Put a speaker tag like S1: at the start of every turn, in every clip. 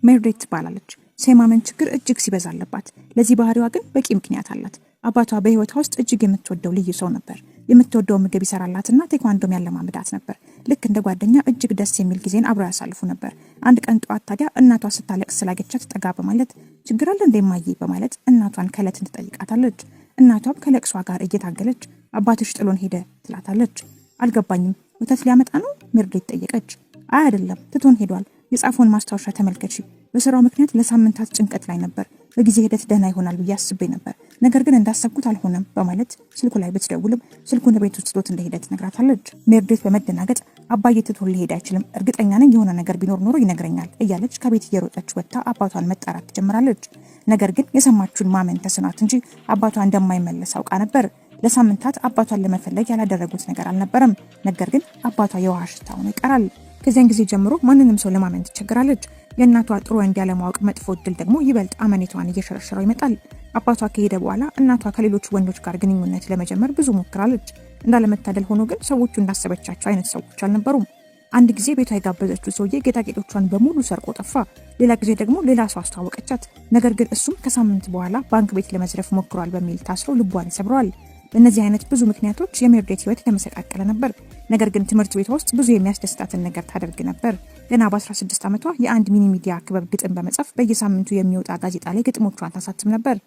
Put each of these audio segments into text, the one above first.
S1: ሜርዴት ትባላለች። የማመን ችግር እጅግ ሲበዛ አለባት። ለዚህ ባህሪዋ ግን በቂ ምክንያት አላት። አባቷ በህይወቷ ውስጥ እጅግ የምትወደው ልዩ ሰው ነበር። የምትወደው ምግብ ይሰራላትና ቴኳንዶም ያለማምዳት ነበር። ልክ እንደ ጓደኛ እጅግ ደስ የሚል ጊዜን አብረው ያሳልፉ ነበር። አንድ ቀን ጠዋት ታዲያ እናቷ ስታለቅስ ስላገቻት ጠጋ በማለት ችግር አለ እንደማዬ በማለት እናቷን ከለት ትጠይቃታለች። እናቷም ከለቅሷ ጋር እየታገለች አባትሽ ጥሎን ሄደ ትላታለች። አልገባኝም፣ ወተት ሊያመጣ ነው ሜርዴት ጠየቀች። አይ አይደለም፣ ትቶን ሄዷል። የጻፈውን ማስታወሻ ተመልከቺ። በስራው ምክንያት ለሳምንታት ጭንቀት ላይ ነበር። በጊዜ ሂደት ደህና ይሆናል ብዬ አስቤ ነበር፣ ነገር ግን እንዳሰብኩት አልሆነም በማለት ስልኩ ላይ ብትደውልም ስልኩን ቤት ውስጥ ትቶት እንደሄደ ትነግራታለች። ሜርዴት በመደናገጥ አባዬ ትቶን ሊሄድ አይችልም፣ እርግጠኛ ነኝ የሆነ ነገር ቢኖር ኖሮ ይነግረኛል እያለች ከቤት እየሮጠች ወጥታ አባቷን መጣራት ትጀምራለች። ነገር ግን የሰማችውን ማመን ተስኗት እንጂ አባቷ እንደማይመለስ አውቃ ነበር። ለሳምንታት አባቷን ለመፈለግ ያላደረጉት ነገር አልነበረም። ነገር ግን አባቷ የውሃ ሽታ ሆኖ ይቀራል። ከዚያን ጊዜ ጀምሮ ማንንም ሰው ለማመን ትቸግራለች። የእናቷ ጥሩ ወንድ ያለማወቅ መጥፎ እድል ደግሞ ይበልጥ አመኔቷን እየሸረሸረው ይመጣል። አባቷ ከሄደ በኋላ እናቷ ከሌሎች ወንዶች ጋር ግንኙነት ለመጀመር ብዙ ሞክራለች። እንዳለመታደል ሆኖ ግን ሰዎቹ እንዳሰበቻቸው አይነት ሰዎች አልነበሩም። አንድ ጊዜ ቤቷ የጋበዘችው ሰውዬ ጌጣጌጦቿን በሙሉ ሰርቆ ጠፋ። ሌላ ጊዜ ደግሞ ሌላ ሰው አስተዋወቀቻት። ነገር ግን እሱም ከሳምንት በኋላ ባንክ ቤት ለመዝረፍ ሞክሯል በሚል ታስሮ ልቧን ይሰብረዋል። በእነዚህ አይነት ብዙ ምክንያቶች የሜርዴት ህይወት የተመሰቃቀለ ነበር። ነገር ግን ትምህርት ቤቷ ውስጥ ብዙ የሚያስደስታትን ነገር ታደርግ ነበር። ገና በ16 ዓመቷ የአንድ ሚኒ ሚዲያ ክበብ ግጥም በመጻፍ በየሳምንቱ የሚወጣ ጋዜጣ ላይ ግጥሞቿን ታሳትም ነበር።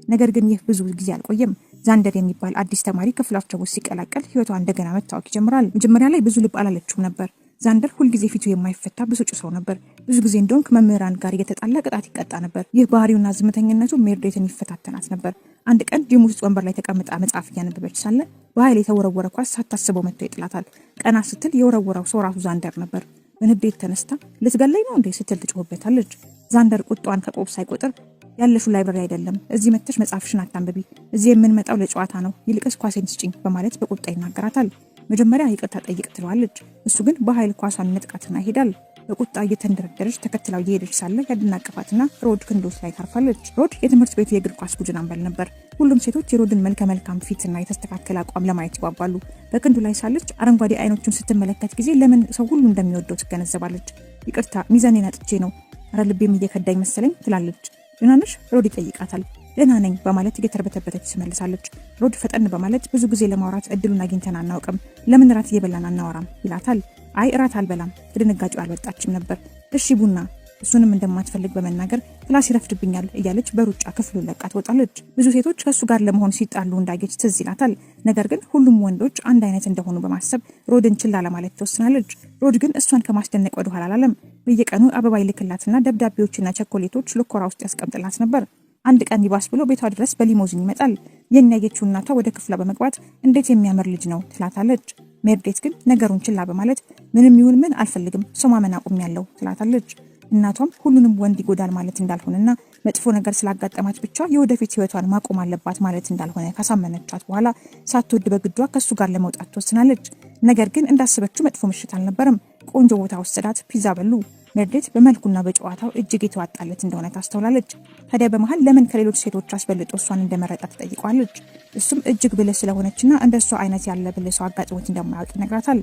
S1: ነገር ግን ይህ ብዙ ጊዜ አልቆየም። ዛንደር የሚባል አዲስ ተማሪ ክፍላቸው ውስጥ ሲቀላቀል ህይወቷ እንደገና መታወቅ ይጀምራል። መጀመሪያ ላይ ብዙ ልብ አላለችውም ነበር። ዛንደር ሁልጊዜ ፊቱ የማይፈታ ብስጩ ሰው ነበር። ብዙ ጊዜ እንደውም ከመምህራን ጋር እየተጣላ ቅጣት ይቀጣ ነበር። ይህ ባህሪውና ዝምተኝነቱ ሜርዴትን ይፈታተናት ነበር። አንድ ቀን ጂም ውስጥ ወንበር ላይ ተቀምጣ መጽሐፍ እያነበበች ሳለ በኃይል የተወረወረ ኳስ ሳታስበው መጥቶ ይጥላታል። ቀና ስትል የወረወረው ሰው ራሱ ዛንደር ነበር። በንዴት ተነስታ ልትገለኝ ነው እንዴ ስትል ትጮህበታለች። ዛንደር ቁጣዋን ከቆብ ሳይቆጥር ያለሽው ላይብረሪ አይደለም፣ እዚህ መጥተሽ መጽሐፍሽን አታንብቢ፣ እዚህ የምንመጣው ለጨዋታ ነው፣ ይልቅስ ኳሴን ስጪኝ በማለት በቁጣ ይናገራታል። መጀመሪያ ይቅርታ ጠይቅ ትለዋለች። እሱ ግን በኃይል ኳሷን ነጥቃትና ይሄዳል። በቁጣ እየተንደረደረች ተከትላው እየሄደች ሳለ ያደናቀፋትና ሮድ ክንዶች ላይ ታርፋለች። ሮድ የትምህርት ቤቱ የእግር ኳስ ቡድን አምበል ነበር። ሁሉም ሴቶች የሮድን መልከ መልካም ፊትና የተስተካከለ አቋም ለማየት ይጓጓሉ። በክንዱ ላይ ሳለች አረንጓዴ አይኖቹን ስትመለከት ጊዜ ለምን ሰው ሁሉ እንደሚወደው ትገነዘባለች። ይቅርታ ሚዛኔን አጥቼ ነው፣ አረ ልቤም እየከዳኝ መሰለኝ ትላለች። ደህና ነሽ? ሮድ ይጠይቃታል። ደህና ነኝ በማለት እየተርበተበተች ትመልሳለች። ሮድ ፈጠን በማለት ብዙ ጊዜ ለማውራት እድሉን አግኝተን አናውቅም፣ ለምን እራት እየበላን አናወራም ይላታል። አይ እራት አልበላም። ከድንጋጤው አልወጣችም ነበር። እሺ ቡና፣ እሱንም እንደማትፈልግ በመናገር ክላስ ይረፍድብኛል እያለች በሩጫ ክፍሉን ለቃ ትወጣለች። ብዙ ሴቶች ከሱ ጋር ለመሆን ሲጣሉ እንዳየች ትዝ ይላታል። ነገር ግን ሁሉም ወንዶች አንድ አይነት እንደሆኑ በማሰብ ሮድን ችላ ለማለት ትወስናለች። ሮድ ግን እሷን ከማስደነቅ ወደ ኋላ አላለም። በየቀኑ አበባ ይልክላትና ደብዳቤዎችና ቸኮሌቶች ልኮራ ውስጥ ያስቀምጥላት ነበር። አንድ ቀን ይባስ ብሎ ቤቷ ድረስ በሊሞዚን ይመጣል። የሚያየችው እናቷ ወደ ክፍሏ በመግባት እንዴት የሚያምር ልጅ ነው ትላታለች። ሜርዴት ግን ነገሩን ችላ በማለት ምንም ይሁን ምን አልፈልግም፣ ሰው ማመን አቁሜያለሁ ትላታለች። እናቷም ሁሉንም ወንድ ይጎዳል ማለት እንዳልሆነና መጥፎ ነገር ስላጋጠማት ብቻ የወደፊት ህይወቷን ማቆም አለባት ማለት እንዳልሆነ ካሳመነቻት በኋላ ሳትወድ በግዷ ከሱ ጋር ለመውጣት ትወስናለች። ነገር ግን እንዳሰበችው መጥፎ ምሽት አልነበረም። ቆንጆ ቦታ ወሰዳት፣ ፒዛ በሉ። ሜርዴት በመልኩና በጨዋታው እጅግ የተዋጣለት እንደሆነ ታስተውላለች። ታዲያ በመሃል ለምን ከሌሎች ሴቶች አስበልጦ እሷን እንደመረጣ ትጠይቀዋለች። እሱም እጅግ ብልህ ስለሆነችና እንደሷ አይነት ያለ ብልህ ሰው አጋጥሞት እንደማያውቅ ይነግራታል።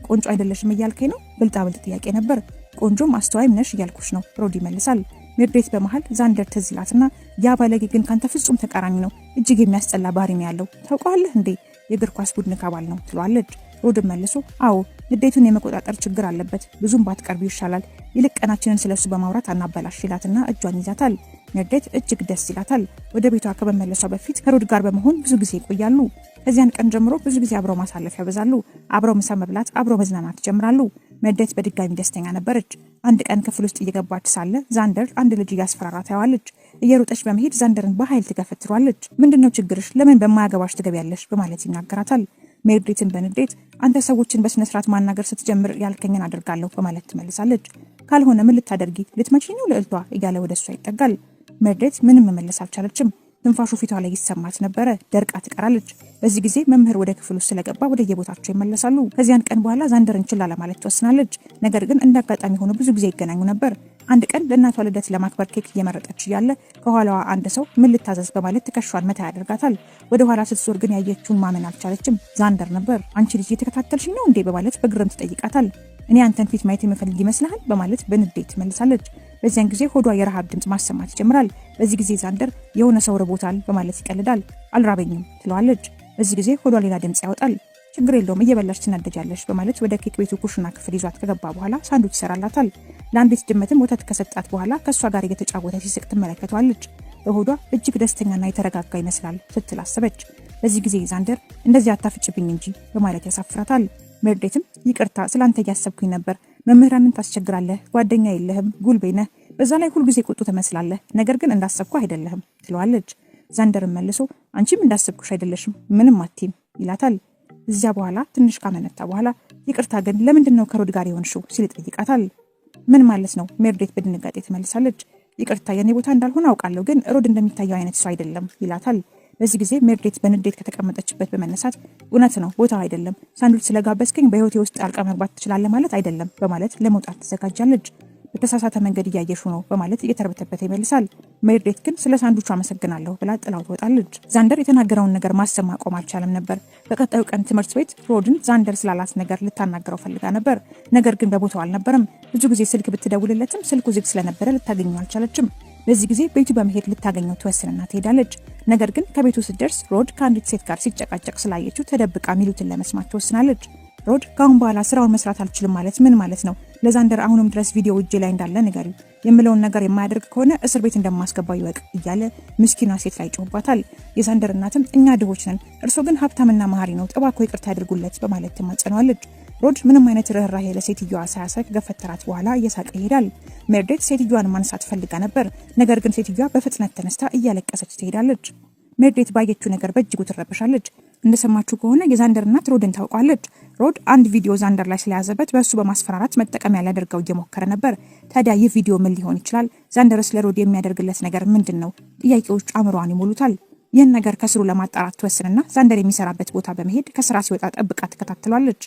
S1: ቆንጆ አይደለሽም እያልከኝ ነው? ብልጣብልጥ ጥያቄ ነበር። ቆንጆም አስተዋይም ነሽ እያልኩሽ ነው ሮድ ይመልሳል። ሜርዴት በመሃል ዛንደር ትዝ ይላትና ያ ባለጌ ግን ካንተ ፍጹም ተቃራኒ ነው፣ እጅግ የሚያስጠላ ባህሪ ነው ያለው፣ ታውቀዋለህ እንዴ? የእግር ኳስ ቡድን አባል ነው ትለዋለች። ሮድም መልሶ አዎ ንዴቱን የመቆጣጠር ችግር አለበት፣ ብዙም ባትቀርቢው ይሻላል፣ ይልቅ ቀናችንን ስለሱ በማውራት አናበላሽ ይላትና እጇን ይዛታል። ሜርዴት እጅግ ደስ ይላታል። ወደ ቤቷ ከመመለሷ በፊት ከሮድ ጋር በመሆን ብዙ ጊዜ ይቆያሉ። ከዚያን ቀን ጀምሮ ብዙ ጊዜ አብረው ማሳለፍ ያበዛሉ። አብረው ምሳ መብላት፣ አብረው መዝናናት ይጀምራሉ። ሜርዴት በድጋሚ ደስተኛ ነበረች። አንድ ቀን ክፍል ውስጥ እየገባች ሳለ ዛንደር አንድ ልጅ እያስፈራራ ታያዋለች። እየሮጠች በመሄድ ዛንደርን በኃይል ትገፈትሯለች። ምንድነው ችግርሽ? ለምን በማያገባሽ ትገቢያለሽ? በማለት ይናገራታል። ሜርዴትን በንዴት አንተ ሰዎችን በስነ ስርዓት ማናገር ስትጀምር ያልከኝን አደርጋለሁ በማለት ትመልሳለች። ካልሆነ ምን ልታደርጊ? ልትመጪኝ ነው ልዕልቷ እያለ ወደሷ ይጠጋል። ሜርዴት ምንም መመለስ አልቻለችም። ትንፋሹ ፊቷ ላይ ይሰማት ነበረ። ደርቃ ትቀራለች። በዚህ ጊዜ መምህር ወደ ክፍሉ ስለገባ ወደ የቦታቸው ይመለሳሉ። ከዚያን ቀን በኋላ ዛንደርን ችላ ለማለት ትወስናለች። ነገር ግን እንዳጋጣሚ ሆኖ ብዙ ጊዜ ይገናኙ ነበር። አንድ ቀን ለእናቷ ልደት ለማክበር ኬክ እየመረጠች እያለ ከኋላዋ አንድ ሰው ምን ልታዘዝ በማለት ትከሻዋን መታ ያደርጋታል። ወደ ኋላ ስትዞር ግን ያየችውን ማመን አልቻለችም። ዛንደር ነበር። አንቺ ልጅ እየተከታተልሽኝ ነው እንዴ? በማለት በግርም ትጠይቃታል። እኔ አንተን ፊት ማየት የምፈልግ ይመስልሃል? በማለት በንዴት ትመልሳለች። በዚያን ጊዜ ሆዷ የረሃብ ድምጽ ማሰማት ይጀምራል። በዚህ ጊዜ ዛንደር የሆነ ሰው ርቦታል በማለት ይቀልዳል። አልራበኝም ትለዋለች። በዚህ ጊዜ ሆዷ ሌላ ድምጽ ያወጣል። ችግር የለውም እየበላሽ ትናደጃለሽ በማለት ወደ ኬክ ቤቱ ኩሽና ክፍል ይዟት ከገባ በኋላ ሳንዱች ይሰራላታል። ለአንዲት ድመትም ወተት ከሰጣት በኋላ ከሷ ጋር እየተጫወተ ሲስቅ ትመለከተዋለች። በሆዷ እጅግ ደስተኛና የተረጋጋ ይመስላል ስትል አሰበች። በዚህ ጊዜ ዛንደር እንደዚህ አታፍጭብኝ እንጂ በማለት ያሳፍራታል። ሜርዴትም ይቅርታ ስላንተ እያሰብኩኝ ነበር፣ መምህራንን ታስቸግራለህ፣ ጓደኛ የለህም፣ ጉልቤ ነህ፣ በዛ ላይ ሁልጊዜ ቁጡ ትመስላለህ፣ ነገር ግን እንዳሰብኩ አይደለህም ትለዋለች። ዛንደርም መልሶ አንቺም እንዳሰብኩሽ አይደለሽም፣ ምንም አትይም ይላታል። እዚያ በኋላ ትንሽ ካመነታ በኋላ ይቅርታ ግን ለምንድነው ከሮድ ጋር የሆንሽው ሲል ይጠይቃታል። ምን ማለት ነው? ሜርዴት በድንጋጤ ትመልሳለች። ይቅርታ የኔ ቦታ እንዳልሆነ አውቃለሁ፣ ግን ሮድ እንደሚታየው አይነት ሰው አይደለም ይላታል። በዚህ ጊዜ ሜርዴት በንዴት ከተቀመጠችበት በመነሳት እውነት ነው ቦታው አይደለም፣ ሳንዱች ስለጋበዝከኝ በህይወቴ ውስጥ ጣልቃ መግባት ትችላለህ ማለት አይደለም በማለት ለመውጣት ትዘጋጃለች። በተሳሳተ መንገድ እያየሹ ነው በማለት እየተርበተበተ ይመልሳል። ሜርዴት ግን ስለ ሳንዱቹ አመሰግናለሁ ብላ ጥላው ትወጣለች። ዛንደር የተናገረውን ነገር ማሰብ ማቆም አልቻለም ነበር። በቀጣዩ ቀን ትምህርት ቤት ሮድን ዛንደር ስላላት ነገር ልታናገረው ፈልጋ ነበር፣ ነገር ግን በቦታው አልነበረም። ብዙ ጊዜ ስልክ ብትደውልለትም ስልኩ ዝግ ስለነበረ ልታገኘው አልቻለችም። በዚህ ጊዜ ቤቱ በመሄድ ልታገኘው ትወስንና ትሄዳለች። ነገር ግን ከቤቱ ስትደርስ ሮድ ከአንዲት ሴት ጋር ሲጨቃጨቅ ስላየችው ተደብቃ ሚሉትን ለመስማት ትወስናለች። ሮድ ካሁን በኋላ ስራውን መስራት አልችልም ማለት ምን ማለት ነው? ለዛንደር አሁንም ድረስ ቪዲዮ እጄ ላይ እንዳለ ንገሪው፣ የምለውን ነገር የማያደርግ ከሆነ እስር ቤት እንደማስገባው ይወቅ እያለ ምስኪኗ ሴት ላይ ጮህባታል። የዛንደር እናትም እኛ ድሆች ነን፣ እርሶ ግን ሀብታምና መሀሪ ነው፣ እባክዎ ይቅርታ ያድርጉለት በማለት ትማጸነዋለች። ሮድ ምንም አይነት ርህራሄ ለሴትዮዋ ሳያሳይ ገፈተራት በኋላ እየሳቀ ይሄዳል። ሜርዴት ሴትዮዋን ማንሳት ፈልጋ ነበር፣ ነገር ግን ሴትዮዋ በፍጥነት ተነስታ እያለቀሰች ትሄዳለች። ሜርዴት ባየችው ነገር በእጅጉ ትረበሻለች። እንደሰማችሁ ከሆነ የዛንደር እናት ሮድን ታውቋለች። ሮድ አንድ ቪዲዮ ዛንደር ላይ ስለያዘበት በእሱ በማስፈራራት መጠቀሚያ ሊያደርገው እየሞከረ ነበር። ታዲያ ይህ ቪዲዮ ምን ሊሆን ይችላል? ዛንደርስ ለሮድ የሚያደርግለት ነገር ምንድን ነው? ጥያቄዎች አእምሯን ይሞሉታል። ይህን ነገር ከስሩ ለማጣራት ትወስንና ዛንደር የሚሰራበት ቦታ በመሄድ ከስራ ሲወጣ ጠብቃ ትከታተሏለች።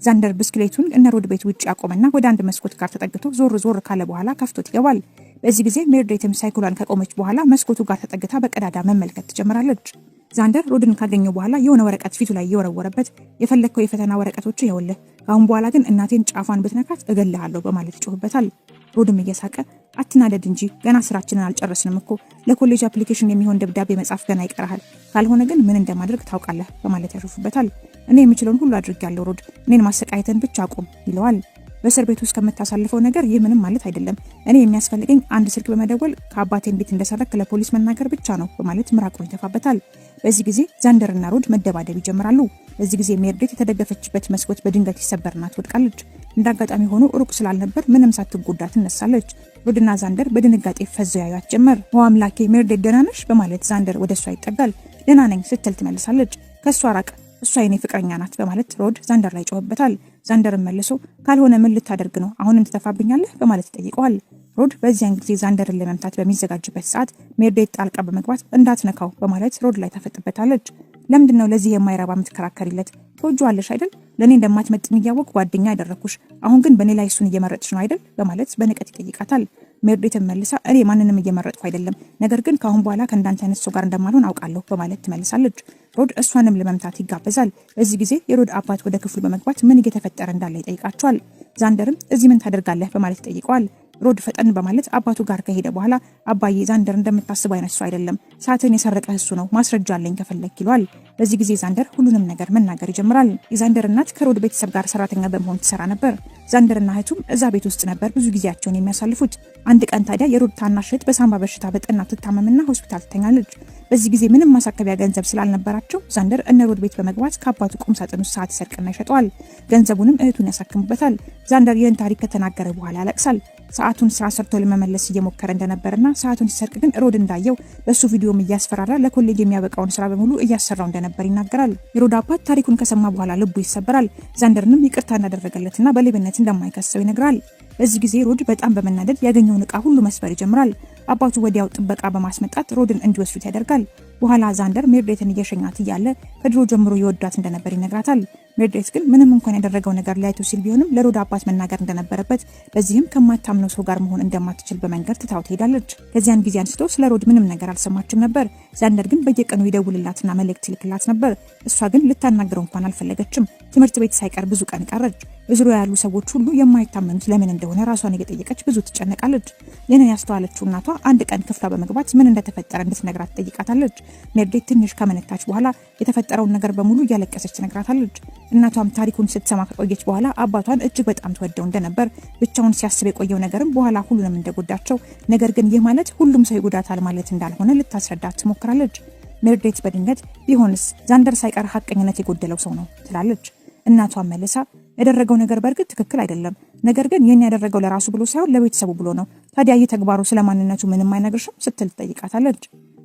S1: ዛንደር ብስክሌቱን እነ ሮድ ቤት ውጭ ያቆመና ወደ አንድ መስኮት ጋር ተጠግቶ ዞር ዞር ካለ በኋላ ከፍቶት ይገባል። በዚህ ጊዜ ሜርዴትም ሳይክሏን ከቆመች በኋላ መስኮቱ ጋር ተጠግታ በቀዳዳ መመልከት ትጀምራለች። ዛንደር ሮድን ካገኘው በኋላ የሆነ ወረቀት ፊቱ ላይ እየወረወረበት የፈለግከው የፈተና ወረቀቶች ይኸውልህ፣ ካሁን በኋላ ግን እናቴን ጫፏን ብትነካት እገልሃለሁ በማለት ይጮህበታል። ሮድም እየሳቀ አትናደድ እንጂ ገና ስራችንን አልጨረስንም እኮ፣ ለኮሌጅ አፕሊኬሽን የሚሆን ደብዳቤ መጻፍ ገና ይቀርሃል፣ ካልሆነ ግን ምን እንደማድረግ ታውቃለህ በማለት ያሾፉበታል። እኔ የምችለውን ሁሉ አድርጌያለሁ ሮድ፣ እኔን ማሰቃየትን ብቻ አቁም ይለዋል። በእስር ቤት ውስጥ ከምታሳልፈው ነገር ይህ ምንም ማለት አይደለም። እኔ የሚያስፈልገኝ አንድ ስልክ በመደወል ከአባቴን ቤት እንደሰረክ ለፖሊስ መናገር ብቻ ነው በማለት ምራቁን ይተፋበታል። በዚህ ጊዜ ዛንደርና ሮድ መደባደብ ይጀምራሉ። በዚህ ጊዜ ሜርዴት የተደገፈችበት መስኮት በድንገት ይሰበርና ትወድቃለች። እንዳጋጣሚ ሆኖ ሩቅ ስላልነበር ምንም ሳትጎዳ ትነሳለች። ሮድና ዛንደር በድንጋጤ ፈዘው ያዩት ጀመር። ኦ አምላኬ ሜርዴት ደህና ነሽ በማለት ዛንደር ወደሷ ይጠጋል። ደህና ነኝ ስትል ትመልሳለች። ከሷ ራቅ፣ እሷ የኔ ፍቅረኛ ናት በማለት ሮድ ዛንደር ላይ ጮህበታል። ዛንደርን መልሶ ካልሆነ ምን ልታደርግ ነው? አሁንም ትተፋብኛለህ በማለት ይጠይቀዋል። ሮድ በዚያን ጊዜ ዛንደርን ለመምታት በሚዘጋጅበት ሰዓት ሜርዴት ጣልቃ በመግባት እንዳትነካው በማለት ሮድ ላይ ታፈጥበታለች። ለምንድነው ለዚህ የማይረባ የምትከራከሪለት? ትወጂዋለሽ አይደል? ለኔ እንደማትመጥኝ እያወቅ ጓደኛ ያደረኩሽ፣ አሁን ግን በኔ ላይ እሱን እየመረጥሽ ነው አይደል በማለት በንቀት ይጠይቃታል። ሜርዴትን መልሳ እኔ ማንንም እየመረጥኩ አይደለም፣ ነገር ግን ካሁን በኋላ ከእንዳንተ አይነት ሰው ጋር እንደማልሆን አውቃለሁ በማለት ትመልሳለች። ሮድ እሷንም ለመምታት ይጋበዛል። በዚህ ጊዜ የሮድ አባት ወደ ክፍሉ በመግባት ምን እየተፈጠረ እንዳለ ይጠይቃቸዋል። ዛንደርም እዚህ ምን ታደርጋለህ በማለት ይጠይቀዋል። ሮድ ፈጠን በማለት አባቱ ጋር ከሄደ በኋላ አባዬ ዛንደር እንደምታስበው አይነት ሰው አይደለም፣ ሰዓትን የሰረቀ እሱ ነው፣ ማስረጃ አለኝ ከፈለክ ይሏል። በዚህ ጊዜ ዛንደር ሁሉንም ነገር መናገር ይጀምራል። የዛንደር እናት ከሮድ ቤተሰብ ጋር ሰራተኛ በመሆን ትሰራ ነበር። ዛንደርና እህቱም እዛ ቤት ውስጥ ነበር ብዙ ጊዜያቸውን የሚያሳልፉት። አንድ ቀን ታዲያ የሮድ ታናሽ እህት በሳምባ በሽታ በጠና ትታመምና ሆስፒታል ትተኛለች። በዚህ ጊዜ ምንም ማሳከቢያ ገንዘብ ስላልነበራቸው ዛንደር እነ ሮድ ቤት በመግባት ከአባቱ ቁም ሳጥን ውስጥ ሰዓት ይሰርቅና ይሸጠዋል። ገንዘቡንም እህቱን ያሳክሙበታል። ዛንደር ይህን ታሪክ ከተናገረ በኋላ ያለቅሳል። ሰዓቱን ስራ ሰርቶ ለመመለስ እየሞከረ እንደነበርና ሰዓቱን ሲሰርቅ ግን ሮድ እንዳየው በሱ ቪዲዮም እያስፈራራ ለኮሌጅ የሚያበቃውን ስራ በሙሉ እያሰራው እንደነበር ይናገራል። የሮድ አባት ታሪኩን ከሰማ በኋላ ልቡ ይሰበራል። ዛንደርንም ይቅርታ እንዳደረገለትና በሌብነት እንደማይከሰው ይነግራል። በዚህ ጊዜ ሮድ በጣም በመናደድ ያገኘውን ዕቃ ሁሉ መስበር ይጀምራል። አባቱ ወዲያው ጥበቃ በማስመጣት ሮድን እንዲወስዱት ያደርጋል። በኋላ ዛንደር ሜርዴትን እየሸኛት እያለ ከድሮ ጀምሮ ይወዳት እንደነበር ይነግራታል። ሜርዴት ግን ምንም እንኳን ያደረገው ነገር ሊያይቶ ሲል ቢሆንም ለሮድ አባት መናገር እንደነበረበት በዚህም ከማታምነው ሰው ጋር መሆን እንደማትችል በመንገር ትታው ትሄዳለች። ከዚያን ጊዜ አንስቶ ስለ ሮድ ምንም ነገር አልሰማችም ነበር። ዛንደር ግን በየቀኑ ይደውልላትና መልእክት ይልክላት ነበር። እሷ ግን ልታናግረው እንኳን አልፈለገችም። ትምህርት ቤት ሳይቀር ብዙ ቀን ቀረች። በዙሪያ ያሉ ሰዎች ሁሉ የማይታመኑት ለምን እንደሆነ ራሷን እየጠየቀች ብዙ ትጨነቃለች። ይህንን ያስተዋለችው እናቷ አንድ ቀን ክፍሏ በመግባት ምን እንደተፈጠረ እንድትነግራት ትጠይቃታለች። ሜርዴት ትንሽ ከመነታች በኋላ የተፈጠረውን ነገር በሙሉ እያለቀሰች ትነግራታለች። እናቷም ታሪኩን ስትሰማ ከቆየች በኋላ አባቷን እጅግ በጣም ትወደው እንደነበር፣ ብቻውን ሲያስብ የቆየው ነገርም በኋላ ሁሉንም እንደጎዳቸው፣ ነገር ግን ይህ ማለት ሁሉም ሰው ይጎዳታል ማለት እንዳልሆነ ልታስረዳት ትሞክራለች። ሜርዴት በድንገት ቢሆንስ ዛንደር ሳይቀር ሐቀኝነት የጎደለው ሰው ነው ትላለች። እናቷን መልሳ ያደረገው ነገር በእርግጥ ትክክል አይደለም፣ ነገር ግን ይህን ያደረገው ለራሱ ብሎ ሳይሆን ለቤተሰቡ ብሎ ነው። ታዲያ ይህ ተግባሩ ስለማንነቱ ምንም አይነግርሽም ስትል ትጠይቃታለች።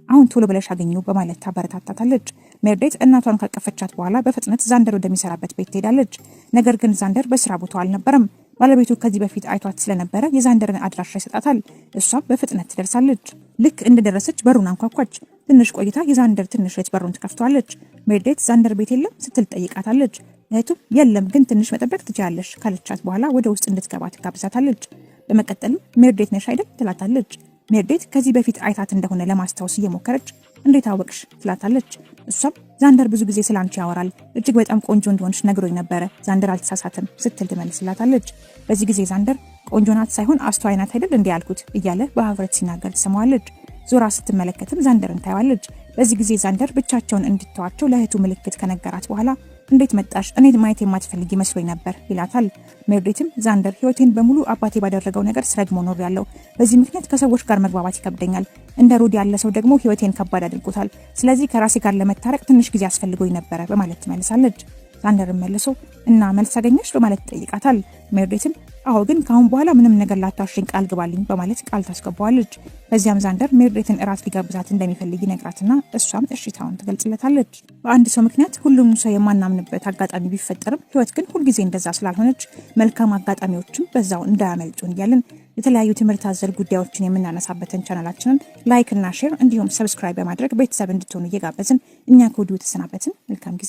S1: አሁን ቶሎ ብለሽ አገኙ በማለት ታበረታታታለች። ሜርዴት እናቷን ካቀፈቻት በኋላ በፍጥነት ዛንደር ወደሚሰራበት ቤት ትሄዳለች። ነገር ግን ዛንደር በስራ ቦታው አልነበረም። ባለቤቱ ከዚህ በፊት አይቷት ስለነበረ የዛንደርን አድራሻ ይሰጣታል። እሷም በፍጥነት ትደርሳለች። ልክ እንደደረሰች በሩን አንኳኳች። ትንሽ ቆይታ የዛንደር ትንሽ እህት በሩን ትከፍተዋለች። ሜርዴት ዛንደር ቤት የለም ስትል ጠይቃታለች። እህቱም የለም ግን ትንሽ መጠበቅ ትችላለሽ ካለቻት በኋላ ወደ ውስጥ እንድትገባ ትጋብዛታለች። በመቀጠልም ሜርዴት ነሽ አይደል ትላታለች። ሜርዴት ከዚህ በፊት አይታት እንደሆነ ለማስታወስ እየሞከረች እንዴት አወቅሽ ትላታለች። እሷም ዛንደር ብዙ ጊዜ ስላንቺ ያወራል፣ እጅግ በጣም ቆንጆ እንደሆንሽ ነግሮኝ ነበረ፣ ዛንደር አልተሳሳተም ስትል ትመልስላታለች። በዚህ ጊዜ ዛንደር ቆንጆ ናት ሳይሆን አስተዋይ ናት አይደል እንዴ ያልኩት እያለ በሀፍረት ሲናገር ትሰማዋለች። ዞራ ስትመለከትም ዛንደርን ታየዋለች። በዚህ ጊዜ ዛንደር ብቻቸውን እንድትተዋቸው ለእህቱ ምልክት ከነገራት በኋላ እንዴት መጣሽ? እኔ ማየት የማትፈልጊ መስሎኝ ነበር ይላታል። ሜርዴትም ዛንደር ህይወቴን በሙሉ አባቴ ባደረገው ነገር ስረግሞ ኖር ያለው፣ በዚህ ምክንያት ከሰዎች ጋር መግባባት ይከብደኛል። እንደ ሮድ ያለ ሰው ደግሞ ህይወቴን ከባድ አድርጎታል። ስለዚህ ከራሴ ጋር ለመታረቅ ትንሽ ጊዜ አስፈልጎኝ ነበረ በማለት ትመልሳለች። ዛንደርን መልሶ እና መልስ አገኘሽ በማለት ይጠይቃታል። ሜርዴትም አዎ፣ ግን ካሁን በኋላ ምንም ነገር ላታሽኝ ቃል ግባልኝ በማለት ቃል ታስገባዋለች። በዚያም ዛንደር ሜርዴትን እራት ሊጋብዛት እንደሚፈልግ ይነግራትና እሷም እሺታውን ትገልጽለታለች። በአንድ ሰው ምክንያት ሁሉም ሰው የማናምንበት አጋጣሚ ቢፈጠርም ህይወት ግን ሁልጊዜ እንደዛ ስላልሆነች መልካም አጋጣሚዎችም በዛው እንዳያመልጡን እያልን የተለያዩ ትምህርት አዘል ጉዳዮችን የምናነሳበትን ቻናላችንን ላይክ እና ሼር እንዲሁም ሰብስክራይብ በማድረግ ቤተሰብ እንድትሆኑ እየጋበዝን እኛ ከወዲሁ ተሰናበትን። መልካም ጊዜ